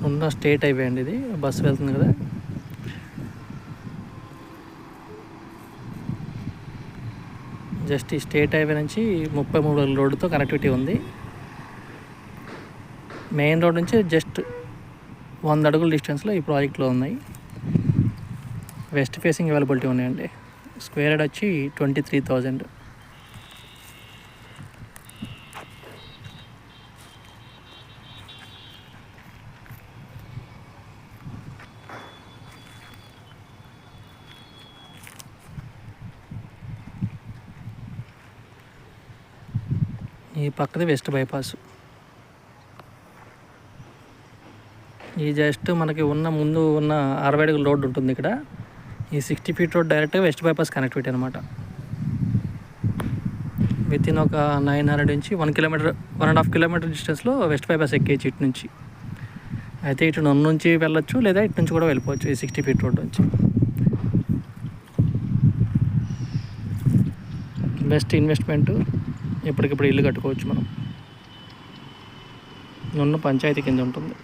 ఉన్న state highway అండి. ఇది బస్సు వెళ్తుంది కదా. జస్ట్ ఈ స్టేట్ హైవే నుంచి 33 రోడ్డుతో కనెక్టివిటీ ఉంది. మెయిన్ రోడ్ నుంచి జస్ట్ 100 అడుగుల డిస్టెన్స్లో ఈ ప్రాజెక్ట్లో ఉన్నాయి. వెస్ట్ ఫేసింగ్ అవైలబిలిటీ ఉన్నాయండి. స్క్వేర్ యార్డ్ వచ్చి 23,000. ఈ పక్కది వెస్ట్ బైపాస్. ఈ జస్ట్ మనకి ముందు ఉన్న 60 అడుగుల రోడ్డు ఉంటుంది ఇక్కడ. ఈ 60 ఫీట్ రోడ్ డైరెక్ట్గా వెస్ట్ బైపాస్ కనెక్టివిటీ అనమాట. వితిన్ ఒక 900 నుంచి 1.5 కిలోమీటర్ డిస్టెన్స్లో వెస్ట్ బైపాస్ ఎక్కేయచ్చు ఇటు నుంచి. అయితే ఇటు నన్ను నుంచి వెళ్ళొచ్చు, లేదా ఇటు నుంచి కూడా వెళ్ళిపోవచ్చు ఈ 60 ఫీట్ రోడ్ నుంచి. Best investment. ఎప్పటికిప్పుడు ఇల్లు కట్టుకోవచ్చు మనం. నున్న పంచాయతీ కింద ఉంటుంది.